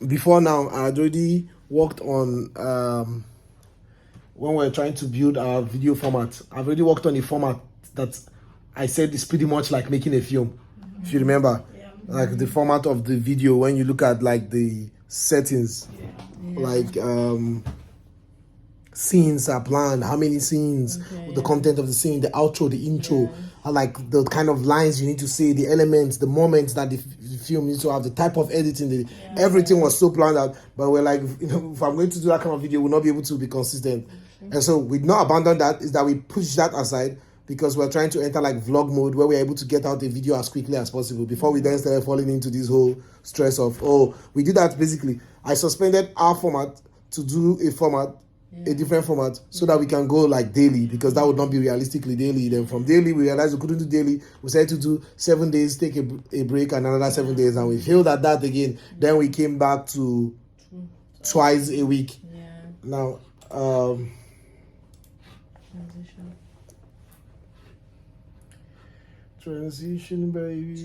before now, I had already worked on when we're trying to build our video format. I've already worked on a format that I said is pretty much like making a film. If you remember, like the format of the video when you look at like the settings, like scenes are planned, how many scenes, the content of the scene, the outro, the intro, like the kind of lines you need to say, the elements, the moments that the film needs to have, the type of editing, everything was so planned out. But we're like, if I'm going to do that kind of video, we'll not be able to be consistent. And so we not abandon that, is that we push that aside because we're trying to enter like vlog mode where we're able to get out a video as quickly as possible before we then started falling into this whole stress of, we did that basically. I suspended our format to do a format, a different format, so that we can go like daily, because that would not be realistically daily. Then from daily we realized we couldn't do daily. We started to do 7 days, take a break, and another 7 days, and we failed at that again. Then we came back to twice a week. Now transition, baby.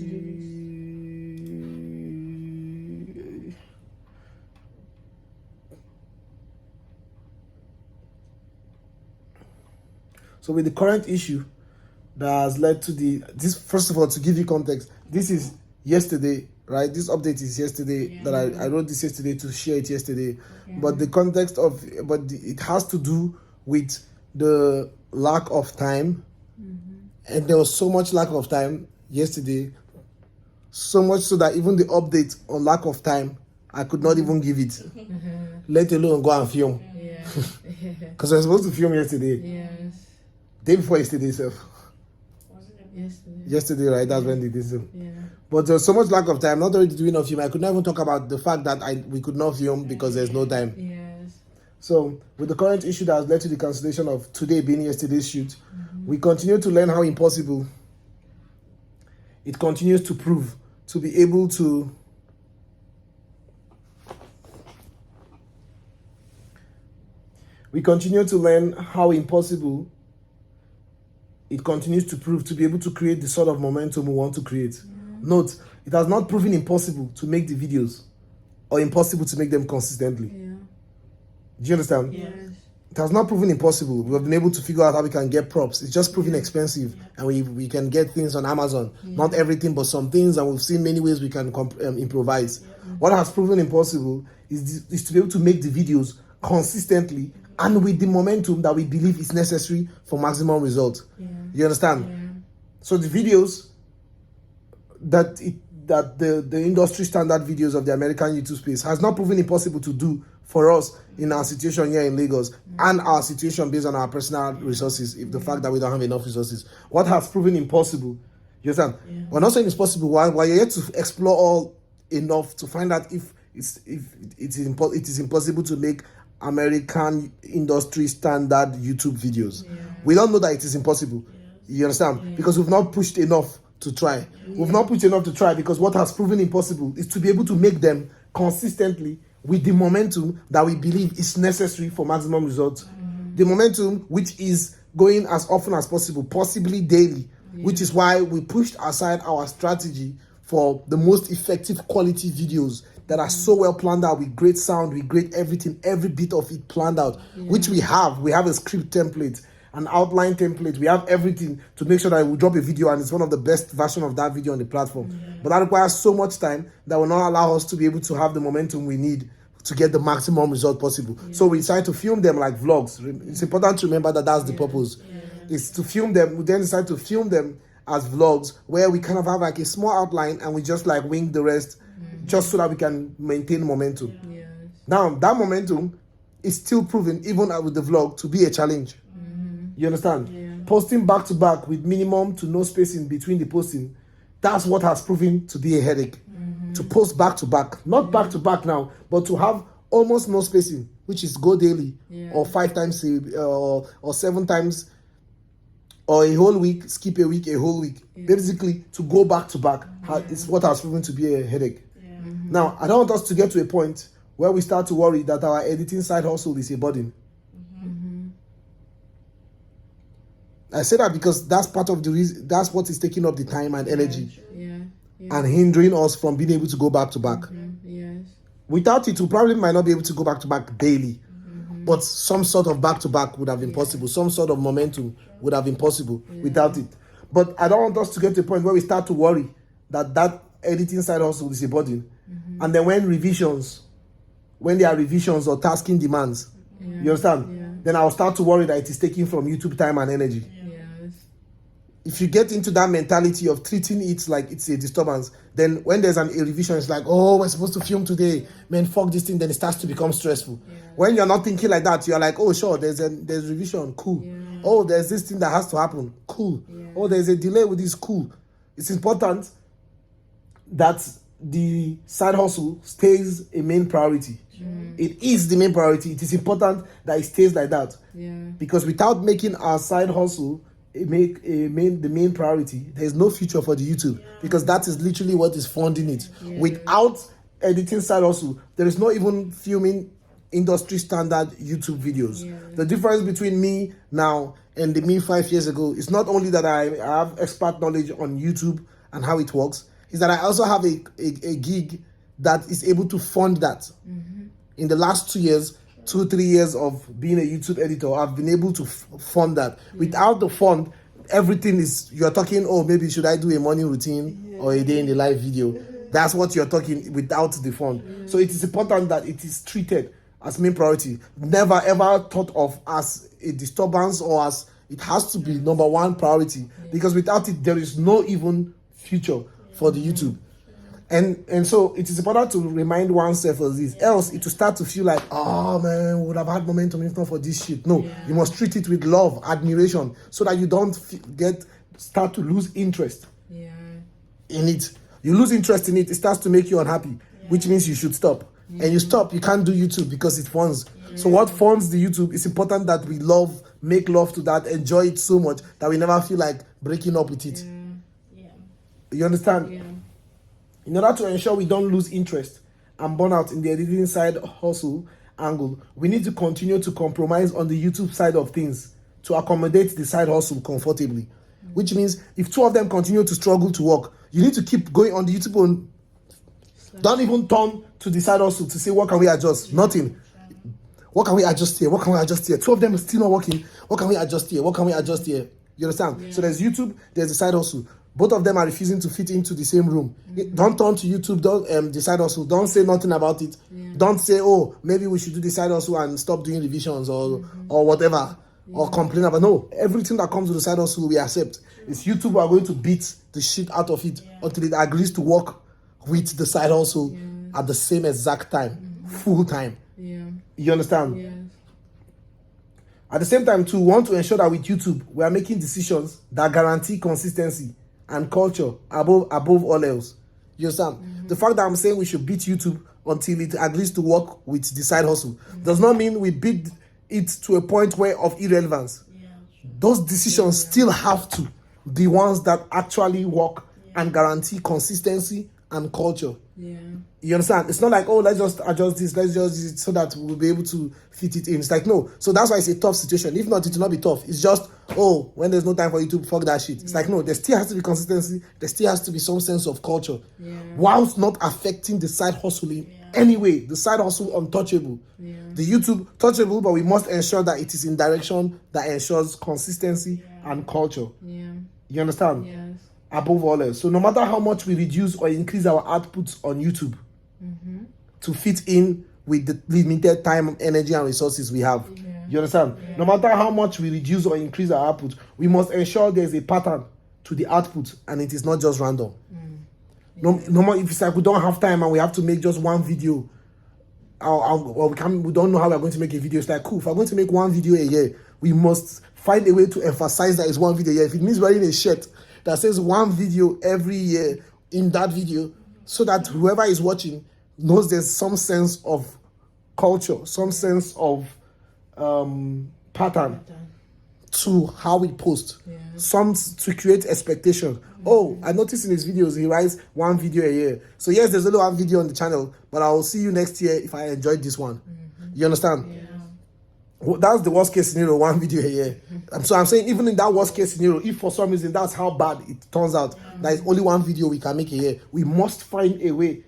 So with the current issue that has led to this, first of all, to give you context, this is yesterday, right? This update is yesterday, that I wrote this yesterday to share it yesterday. But the context of, it has to do with the lack of time. And there was so much lack of time yesterday, so much so that even the update on lack of time, I could not even give it, let alone go and film. Because I was supposed to film yesterday. Day before yesterday itself. Yesterday, right? That's when they did it. But there was so much lack of time, not already doing enough film. I could not even talk about the fact that we could not film because there's no time. So with the current issue that has led to the cancellation of today being yesterday's shoot, we continue to learn how impossible it continues to prove to be able to learn how impossible it continues to prove to be able to create the sort of momentum we want to create. Note, it has not proven impossible to make the videos or impossible to make them consistently. Do you understand? It has not proven impossible. We have been able to figure out how we can get props. It's just proving expensive, and we can get things on Amazon. Not everything, but some things, and we've seen many ways we can improvise. What has proven impossible is to be able to make the videos consistently and with the momentum that we believe is necessary for maximum results. You understand? So the videos that the industry standard videos of the American YouTube space has not proven impossible to do for us in our situation here in Lagos, and our situation based on our personal resources, if the fact that we don't have enough resources. What has proven impossible, you understand? We're not saying it's possible, while you're yet to explore all enough to find out if it is impossible to make American industry standard YouTube videos. We don't know that it is impossible. You understand? Because we've not pushed enough to try. We've not pushed enough to try, because what has proven impossible is to be able to make them consistently with the momentum that we believe is necessary for maximum results. The momentum which is going as often as possible, possibly daily, which is why we pushed aside our strategy for the most effective quality videos that are so well planned out, with great sound, with great everything, every bit of it planned out, which we have. We have a script template, an outline template. We have everything to make sure that we drop a video and it's one of the best version of that video on the platform. But that requires so much time that will not allow us to be able to have the momentum we need to get the maximum result possible. So we decided to film them like vlogs. It's important to remember that that's the purpose. Is to film them. We then decided to film them as vlogs where we kind of have like a small outline and we just like wing the rest, just so that we can maintain momentum. Now that momentum is still proven, even with the vlog, to be a challenge. You understand? Posting back to back with minimum to no spacing between the posting, that's what has proven to be a headache. To post back to back, not back to back now, but to have almost no spacing, which is go daily, or 5 times or 7 times, or a whole week, skip a week, a whole week. Basically, to go back to back is what has proven to be a headache. Now, I don't want us to get to a point where we start to worry that our editing side hustle is a burden. I say that because that's part of the reason, that's what is taking up the time and energy and hindering us from being able to go back to back. Without it, we probably might not be able to go back to back daily. But some sort of back to back would have been possible. Some sort of momentum would have been possible without it. But I don't want us to get to a point where we start to worry that editing side hustle is a burden. And then when there are revisions or tasking demands, you understand? Then I'll start to worry that it is taking from YouTube time and energy. If you get into that mentality of treating it like it's a disturbance, then when there's a revision, it's like, oh, we're supposed to film today. Man, fuck this thing. Then it starts to become stressful. When you're not thinking like that, you're like, oh, sure, there's revision. Cool. Oh, there's this thing that has to happen. Cool. Oh, there's a delay with this. Cool. It's important that the side hustle stays a main priority. It is the main priority. It is important that it stays like that. Because without making our side hustle the main priority, there's no future for the YouTube, because that is literally what is funding it. Without editing side hustle, there is not even filming industry standard YouTube videos. The difference between me now and the me 5 years ago is not only that I have expert knowledge on YouTube and how it works, is that I also have a gig that is able to fund that. In the last 2 years, 2-3 years of being a YouTube editor, I've been able to fund that. Without the fund, everything is, you're talking, oh, maybe should I do a morning routine or a day in the live video? That's what you're talking without the fund. So it is important that it is treated as main priority. Never ever thought of as a disturbance or as, it has to be number one priority, because without it, there is no even future for the YouTube. And so it is important to remind oneself of this, else it will start to feel like, oh man, we would have had momentum if not for this shit. No, you must treat it with love, admiration, so that you don't start to lose interest in it. You lose interest in it, it starts to make you unhappy, which means you should stop. And you stop, you can't do YouTube because it funds. So what funds the YouTube, it's important that we make love to that, enjoy it so much that we never feel like breaking up with it. You understand? In order to ensure we don't lose interest and burn out in the editing side hustle angle, we need to continue to compromise on the YouTube side of things to accommodate the side hustle comfortably. Which means if two of them continue to struggle to work, you need to keep going on the YouTube one. Don't even turn to the side hustle to say, what can we adjust? Nothing. What can we adjust here? What can we adjust here? Two of them are still not working. What can we adjust here? What can we adjust here? You understand? So there's YouTube, there's the side hustle. Both of them are refusing to fit into the same room. Don't turn to YouTube, don't the side hustle. Don't say nothing about it. Don't say, oh, maybe we should do the side hustle and stop doing revisions or whatever, or complain about. No, everything that comes to the side hustle we accept. It's YouTube who are going to beat the shit out of it until it agrees to work with the side hustle at the same exact time, full time. You understand? At the same time, too, we want to ensure that with YouTube, we are making decisions that guarantee consistency and culture above all else. You understand? The fact that I'm saying we should beat YouTube until it agrees to work with the side hustle does not mean we beat it to a point of irrelevance. Those decisions still have to be ones that actually work and guarantee consistency and culture. You understand? It's not like, oh, let's just adjust this, let's just do it so that we'll be able to fit it in. It's like, no. So that's why it's a tough situation. If not, it will not be tough. It's just, oh, when there's no time for YouTube, fuck that shit. It's like, no, there still has to be consistency. There still has to be some sense of culture. Whilst not affecting the side hustle anyway. The side hustle untouchable. The YouTube touchable, but we must ensure that it is in direction that ensures consistency and culture. You understand? Yes. Above all else. So no matter how much we reduce or increase our outputs on YouTube to fit in with the limited time, energy, and resources we have. You understand? No matter how much we reduce or increase our output, we must ensure there's a pattern to the output and it is not just random. No more if it's like we don't have time and we have to make just one video, or we don't know how we're going to make a video. It's like, cool, if we're going to make one video a year, we must find a way to emphasize that it's one video a year. If it means wearing a shirt that says one video every year in that video, so that whoever is watching knows there's some sense of culture, some sense of pattern to how we post, some to create expectation. Oh, I noticed in his videos he writes one video a year. So yes, there's only one video on the channel, but I will see you next year if I enjoyed this one. You understand? That's the worst case scenario, one video a year. So I'm saying even in that worst case scenario, if for some reason that's how bad it turns out, that is only one video we can make a year, we must find a way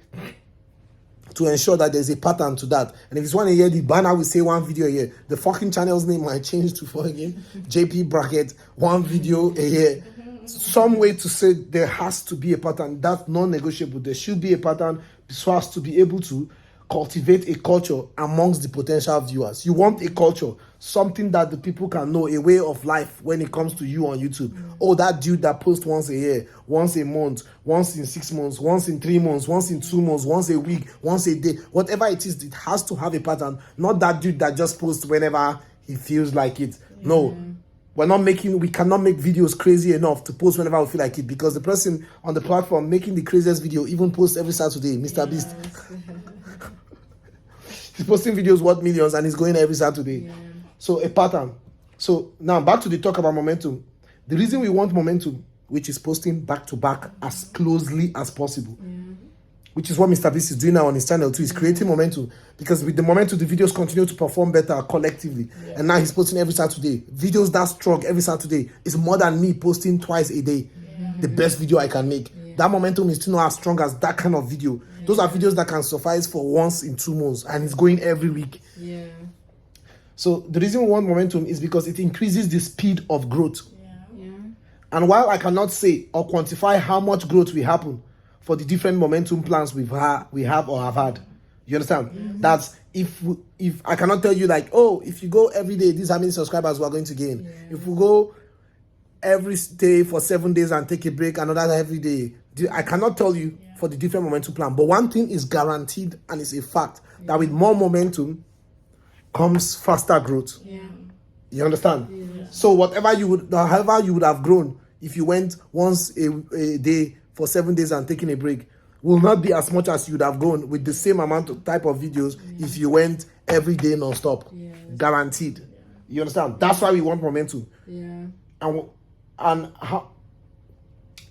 to ensure that there's a pattern to that. And if it's one a year, the banner will say one video a year. The fucking channel's name might change to fucking JP bracket, one video a year. Some way to say there has to be a pattern. That's non-negotiable. There should be a pattern so as to be able to cultivate a culture amongst the potential viewers. You want a culture, something that the people can know, a way of life when it comes to you on YouTube. Oh, that dude that posts once a year, once a month, once in 6 months, once in 3 months, once in 2 months, once a week, once a day, whatever it is, it has to have a pattern. Not that dude that just posts whenever he feels like it. No. We cannot make videos crazy enough to post whenever we feel like it, because the person on the platform making the craziest video even posts every Saturday, Mr. Beast. He's posting videos worth millions and he's going every Saturday. Yeah. So a pattern. So now back to the talk about momentum. The reason we want momentum, which is posting back to back as closely as possible, which is what Mr. Beast is doing now on his channel too, is creating momentum. Because with the momentum, the videos continue to perform better collectively. Yeah. And now he's posting every Saturday. Videos that strong every Saturday is more than me posting twice a day. Yeah. The best video I can make. Yeah. That momentum is still not as strong as that kind of video. Yeah. Those are videos that can suffice for once in 2 months, and it's going every week. Yeah. So the reason we want momentum is because it increases the speed of growth. Yeah. Yeah. And while I cannot say or quantify how much growth will happen for the different momentum plans we have or have had, you understand? Mm-hmm. That's if I cannot tell you like, oh, if you go every day, this is how many subscribers we are going to gain. Yeah. If we go every day for 7 days and take a break, another every day, I cannot tell you for the different momentum plan. But one thing is guaranteed, and it's a fact, that with more momentum comes faster growth. Yeah. You understand? Yeah. So however you would have grown if you went once a day for 7 days and taking a break, will not be as much as you'd have grown with the same amount of type of videos if you went every day non-stop. Yes. Guaranteed. Yeah. You understand? That's why we want momentum. Yeah.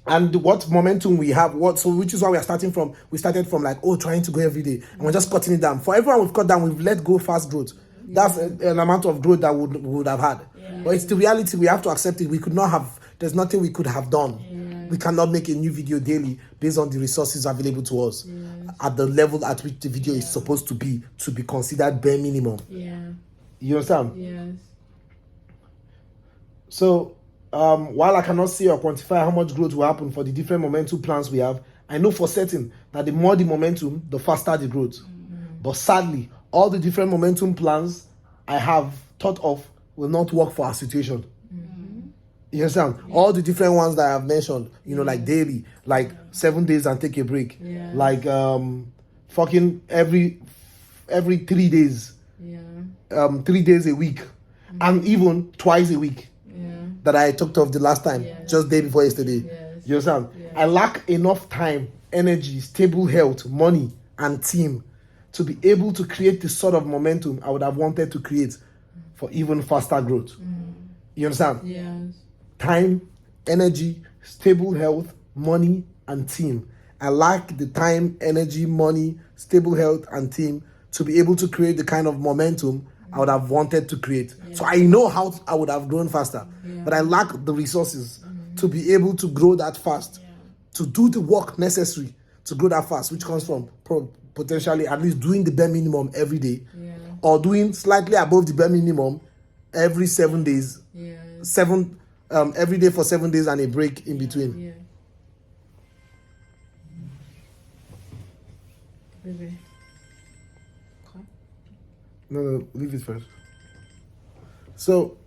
And what momentum we have, which is why we are starting from. We started from like, trying to go every day, and we're just cutting it down. For everyone we've cut down, we've let go fast growth. Yeah. That's an amount of growth that we would have had. Yeah. But it's the reality. We have to accept it. We could not have. There's nothing we could have done. Yeah. We cannot make a new video daily based on the resources available to us at the level at which the video is supposed to be considered bare minimum. Yeah. You understand? Yes. So, while I cannot say or quantify how much growth will happen for the different momentum plans we have, I know for certain that the more the momentum, the faster the growth. Mm-hmm. But sadly, all the different momentum plans I have thought of will not work for our situation. You understand? Yeah. All the different ones that I have mentioned, like daily, like 7 days and take a break, like fucking every 3 days, 3 days a week, and even twice a week that I talked of the last time, just day before yesterday. Yes. You understand? Yeah. I lack enough time, energy, stable health, money, and team to be able to create the sort of momentum I would have wanted to create for even faster growth. You understand? Yes. Time, energy, stable health, money, and team. I lack the time, energy, money, stable health, and team to be able to create the kind of momentum I would have wanted to create. Yeah. So I know how I would have grown faster, but I lack the resources to be able to grow that fast, to do the work necessary to grow that fast, which comes from potentially at least doing the bare minimum every day, or doing slightly above the bare minimum every 7 days, every day for 7 days and a break in between. Yeah. Baby. Okay. No, leave it first. So.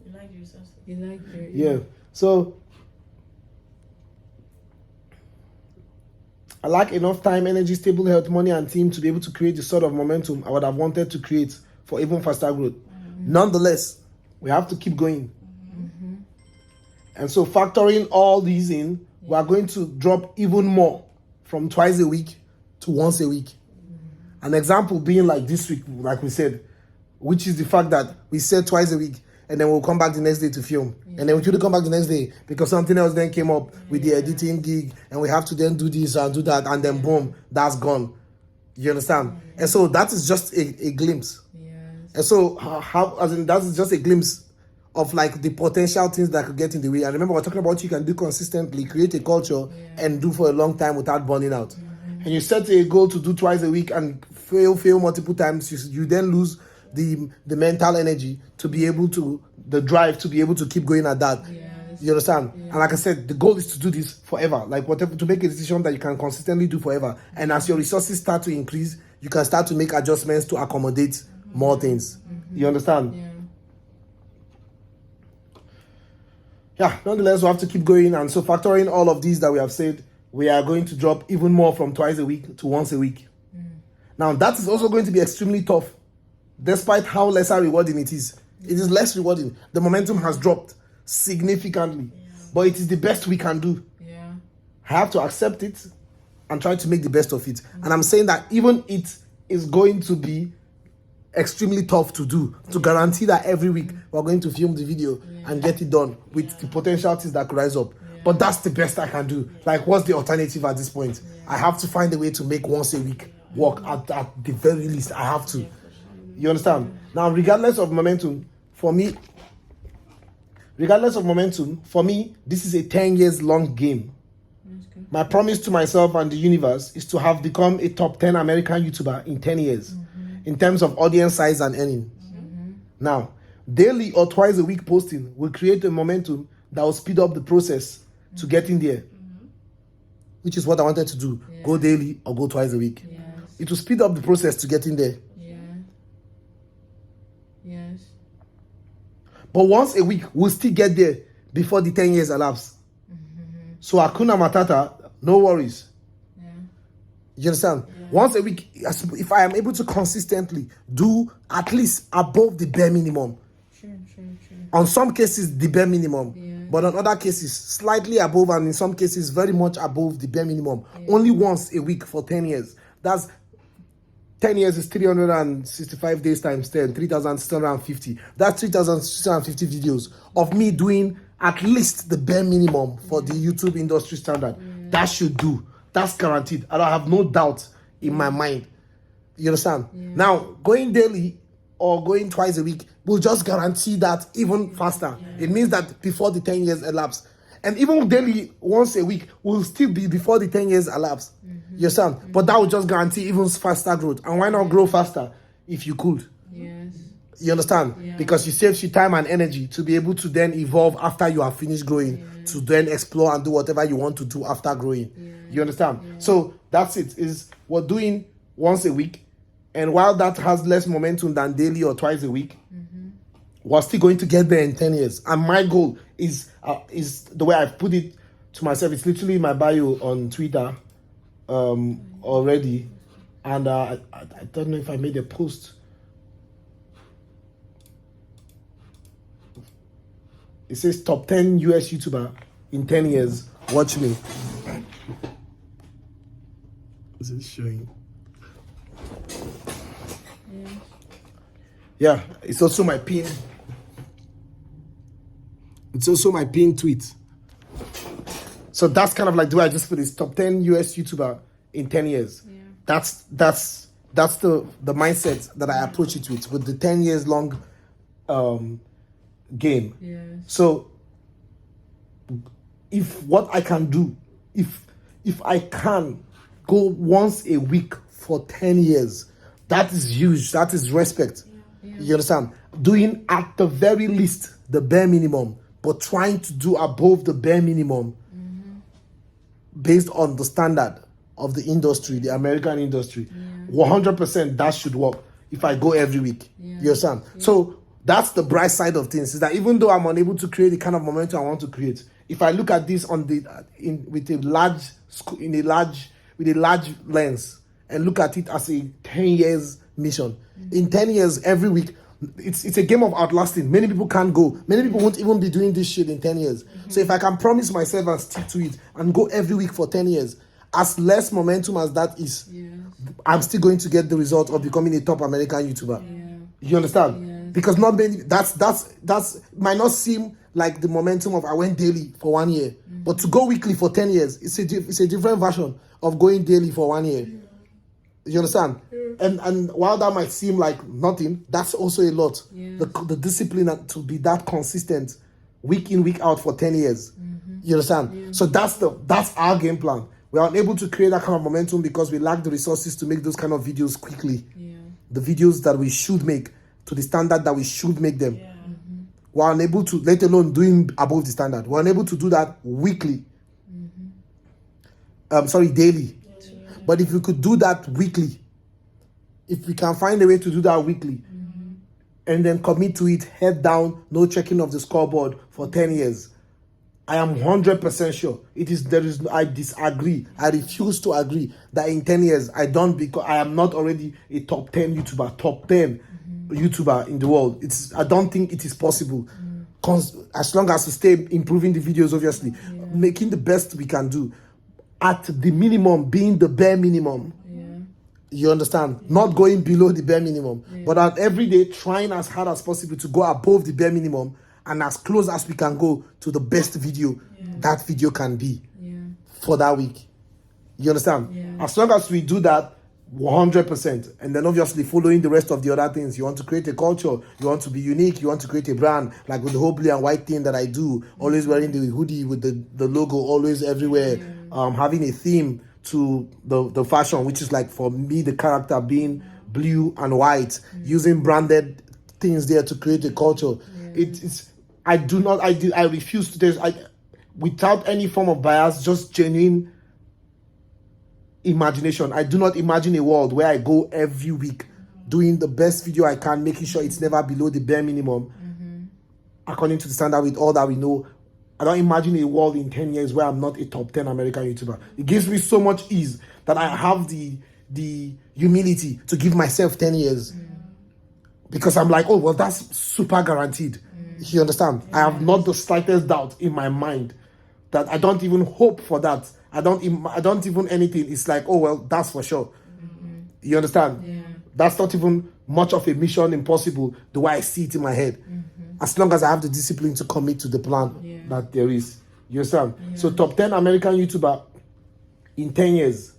You like yourself. You like your. Yeah. So. I lack enough time, energy, stable health, money, and team to be able to create the sort of momentum I would have wanted to create for even faster growth. Nonetheless, we have to keep going. Mm-hmm. And so factoring all these in, we are going to drop even more from twice a week to once a week. Mm-hmm. An example being like this week, like we said, which is the fact that we said twice a week and then we'll come back the next day to film. Yeah. And then we couldn't come back the next day because something else then came up with the editing gig and we have to then do this and do that, and then boom, that's gone. You understand? Yeah. And so that is just a glimpse. And so, that is just a glimpse of like the potential things that could get in the way. And remember, we're talking about what you can do consistently, create a culture, and do for a long time without burning out. And you set a goal to do twice a week and fail multiple times, you then lose the mental energy to be able to, the drive to be able to keep going at that. You understand? And like I said, the goal is to do this forever. Like whatever, to make a decision that you can consistently do forever. And as your resources start to increase, you can start to make adjustments to accommodate more things. You understand? Yeah, nonetheless, we have to keep going. And so factoring all of these that we have said, we are going to drop even more from twice a week to once a week. Now, that is also going to be extremely tough, despite how lesser rewarding it is. It is less rewarding. The momentum has dropped significantly, but it is the best we can do. I have to accept it and try to make the best of it. And I'm saying that even it is going to be extremely tough to do, to guarantee that every week we're going to film the video and get it done with the potential things that could rise up. But that's the best I can do. Like, what's the alternative at this point? I have to find a way to make once a week work at the very least. I have to. You understand? Now, regardless of momentum, for me, this is a 10 years long game. My promise to myself and the universe is to have become a top 10 American YouTuber in 10 years in terms of audience size and earning. Now, daily or twice a week posting will create a momentum that will speed up the process to getting there, which is what I wanted to do. Go daily or go twice a week. It will speed up the process to getting there. But once a week, we'll still get there before the 10 years elapse. So Hakuna Matata, no worries. You understand? Once a week, if I am able to consistently do at least above the bare minimum. On some cases, the bare minimum. But on other cases, slightly above, and in some cases, very much above the bare minimum. Only once a week for 10 years. That's 10 years is 365 days times 10, 3,650. That's 3,650 videos of me doing at least the bare minimum for the YouTube industry standard. That should do. That's guaranteed. I don't have no doubt in my mind. You understand? Now, going daily or going twice a week will just guarantee that even faster. It means that before the 10 years elapse. And even daily, once a week, will still be before the 10 years elapse. You understand? But that will just guarantee even faster growth. And why not grow faster if you could? You understand? Because it saves you time and energy to be able to then evolve after you have finished growing, to then explore and do whatever you want to do after growing. You understand? So that's it. We're doing once a week. And while that has less momentum than daily or twice a week, we're still going to get there in 10 years. And my goal is the way I've put it to myself. It's literally in my bio on Twitter already. And I don't know if I made a post. It says top 10 US YouTuber in 10 years. Watch me. Is it showing? Yeah, it's also my pin. It's also my pin tweet. So that's kind of like the way I just put this top 10 US YouTuber in 10 years. That's the mindset that I approach it with the 10 years long game. So if what I can do, if I can go once a week for 10 years, that is huge. That is respect. You understand? Doing at the very least the bare minimum, but trying to do above the bare minimum based on the standard of the industry, the American industry. 100% that should work if I go every week. You understand? So that's the bright side of things, is that even though I'm unable to create the kind of momentum I want to create, if I look at this with a large lens and look at it as a 10 years mission, in 10 years every week, it's a game of outlasting. Many people can't go. Many people won't even be doing this shit in 10 years. So if I can promise myself and stick to it and go every week for 10 years, as less momentum as that is, I'm still going to get the result of becoming a top American YouTuber. You understand? Because not many, that's might not seem like the momentum of I went daily for 1 year, but to go weekly for 10 years, it's a different version of going daily for 1 year. You understand? And while that might seem like nothing, that's also a lot. The discipline to be that consistent, week in, week out for 10 years. You understand? So that's our game plan. We are unable to create that kind of momentum because we lack the resources to make those kind of videos quickly. The videos that we should make to the standard that we should make them. We're unable to, let alone doing above the standard. We're unable to do that weekly. Daily. But if we could do that weekly, if we can find a way to do that weekly, and then commit to it, head down, no checking of the scoreboard for 10 years, I am 100% sure I disagree. I refuse to agree that in 10 years, because I am not already a top 10 YouTuber, top 10 YouTuber in the world. I don't think it is possible. As long as we stay improving the videos, obviously, making the best we can do, at the minimum, being the bare minimum. You understand? Not going below the bare minimum, but at every day trying as hard as possible to go above the bare minimum and as close as we can go to the best video that video can be for that week. You understand? As long as we do that 100%, and then obviously following the rest of the other things. You want to create a culture, you want to be unique, you want to create a brand, like with the whole blue and white thing that I do, always wearing the hoodie with the logo always everywhere, having a theme to the fashion, which is like for me the character being blue and white, using branded things there to create a culture. I refuse to, without any form of bias, just genuine imagination. I do not imagine a world where I go every week doing the best video I can, making sure it's never below the bare minimum, according to the standard with all that we know. I don't imagine a world in 10 years where I'm not a top 10 American YouTuber. It gives me so much ease that I have the humility to give myself 10 years. Because I'm like, oh, well, that's super guaranteed. You understand? I have not the slightest doubt in my mind that I don't even hope for that. I don't even anything. It's like, oh, well, that's for sure. You understand? That's not even much of a mission impossible the way I see it in my head. As long as I have the discipline to commit to the plan that there is. You understand? So top 10 American YouTuber in 10 years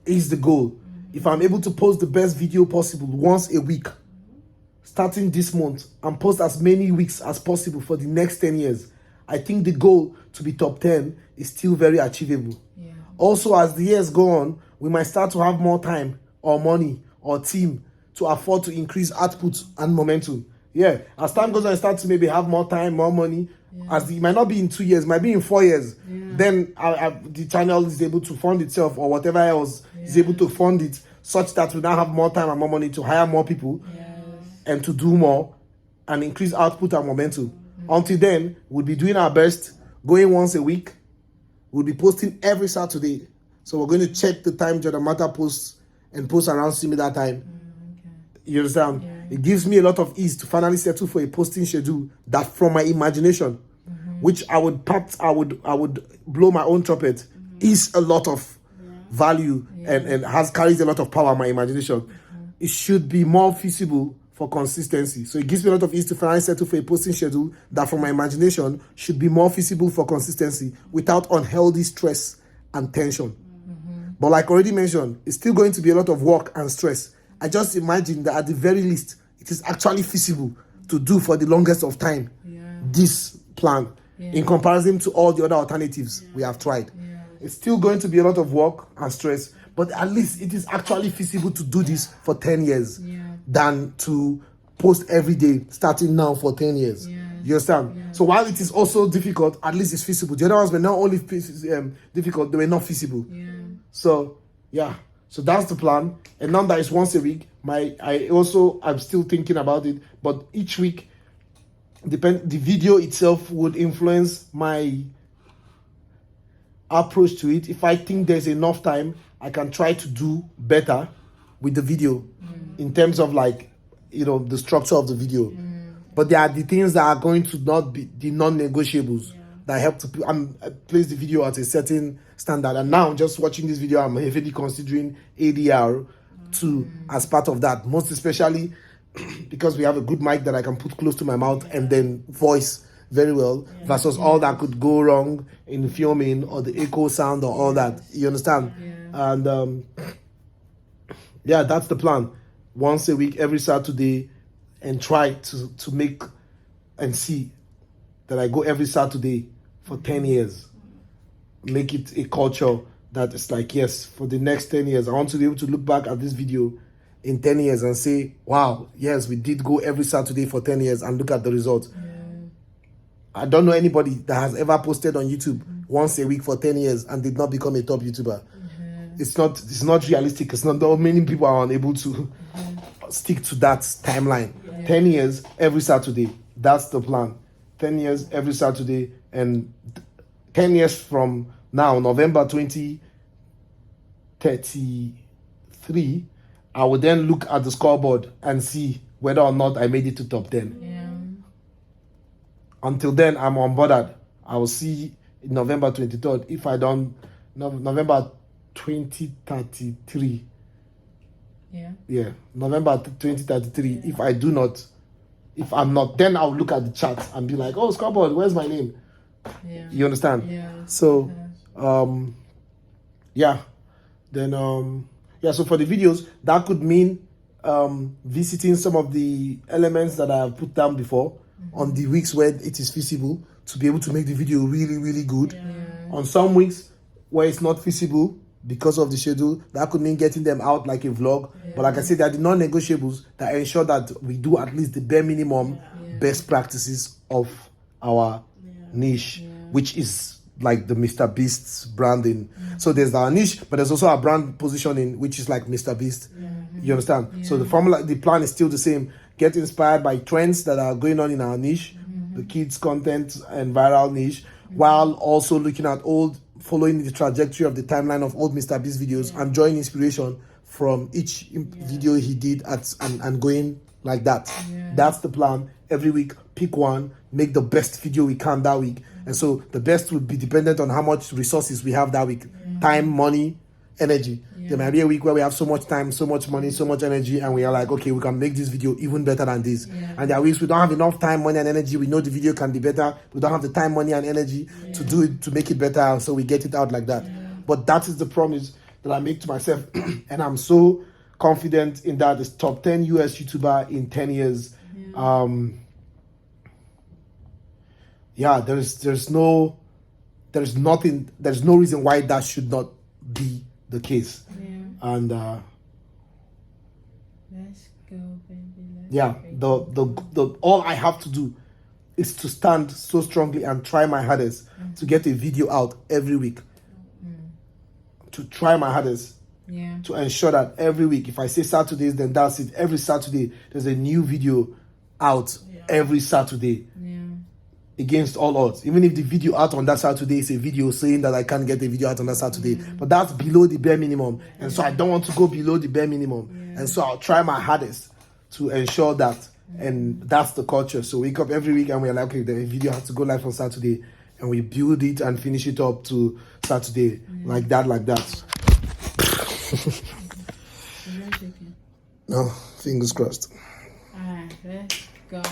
is the goal. If I'm able to post the best video possible once a week, starting this month, and post as many weeks as possible for the next 10 years, I think the goal to be top 10 is still very achievable. Also, as the years go on, we might start to have more time or money or team to afford to increase output and momentum. As time goes on, I start to maybe have more time, more money. It might not be in 2 years, it might be in 4 years. Then the channel is able to fund itself, or whatever else is able to fund it, such that we now have more time and more money to hire more people and to do more and increase output and momentum. Until then, we'll be doing our best, going once a week. We'll be posting every Saturday. So we're going to check the time Jordan Matter posts and post around similar time. You understand? It gives me a lot of ease to finally settle for a posting schedule that from my imagination, which I would blow my own trumpet, is a lot of value and carries a lot of power in my imagination. It should be more feasible for consistency. So it gives me a lot of ease to finally settle for a posting schedule that from my imagination should be more feasible for consistency without unhealthy stress and tension. But like already mentioned, it's still going to be a lot of work and stress. I just imagine that at the very least, it is actually feasible to do for the longest of time this plan in comparison to all the other alternatives we have tried. It's still going to be a lot of work and stress, but at least it is actually feasible to do this for 10 years than to post every day starting now for 10 years. You understand? So while it is also difficult, at least it's feasible. The other ones were not only difficult, they were not feasible. So that's the plan. And now that it's once a week, I'm still thinking about it, but each week the video itself would influence my approach to it. If I think there's enough time, I can try to do better with the video in terms of the structure of the video. But there are the things that are going to not be the non-negotiables that help to place the video at a certain standard. And now, just watching this video, I'm heavily considering ADR too as part of that, most especially because we have a good mic that I can put close to my mouth and then voice very well, versus all that could go wrong in filming or the echo sound or all that. You understand? And Yeah, that's the plan. Once a week, every Saturday, and try to make and see that I go every Saturday for 10 years. Make it a culture that is like, yes, for the next 10 years, I want to be able to look back at this video in 10 years and say, wow, yes, we did go every Saturday for 10 years and look at the results. I don't know anybody that has ever posted on YouTube once a week for 10 years and did not become a top YouTuber. It's not realistic. It's not many people are unable to stick to that timeline. 10 years every Saturday. That's the plan. 10 years every Saturday, and 10 years from now, November 2033, I will then look at the scoreboard and see whether or not I made it to top 10. Until then, I'm unbothered. I will see in November 23rd if I don't. November 2033. Yeah, November 2033. If I do not, if I'm not, then I'll look at the chart and be like, oh, scoreboard, where's my name? You understand? So, yeah. Then, so for the videos, that could mean visiting some of the elements that I have put down before on the weeks where it is feasible to be able to make the video really, really good. On some weeks where it's not feasible because of the schedule, that could mean getting them out like a vlog. But like I said, they are the non-negotiables that ensure that we do at least the bare minimum best practices of our niche, which is like the Mr. Beast's branding. So there's our niche, but there's also our brand positioning, which is like Mr. Beast. You understand? So the formula, the plan is still the same. Get inspired by trends that are going on in our niche, the kids content and viral niche, while also looking at following the trajectory of the timeline of old Mr. Beast videos and drawing inspiration from each video he did and going like that. That's the plan. Every week, pick one, make the best video we can that week. And so the best will be dependent on how much resources we have that week. Time, money, energy. There might be a week where we have so much time, so much money, so much energy, and we are like, okay, we can make this video even better than this. And there are weeks we don't have enough time, money, and energy. We know the video can be better. We don't have the time, money, and energy to do it, to make it better, so we get it out like that. But that is the promise that I make to myself. And I'm so confident in that. This top 10 US YouTuber in 10 years. There's no reason why that should not be the case. And let's go, baby. The all I have to do is to stand so strongly and try my hardest to get a video out every week. To try my hardest to ensure that every week, if I say Saturdays, then that's it. Every Saturday there's a new video out every Saturday. Against all odds, even if the video out on that Saturday is a video saying that I can't get a video out on that Saturday, but that's below the bare minimum, and so I don't want to go below the bare minimum, and so I'll try my hardest to ensure that, and that's the culture. So we wake up every week and we're like, okay, the video has to go live on Saturday, and we build it and finish it up to Saturday, like that. No, fingers crossed. Alright, let's go.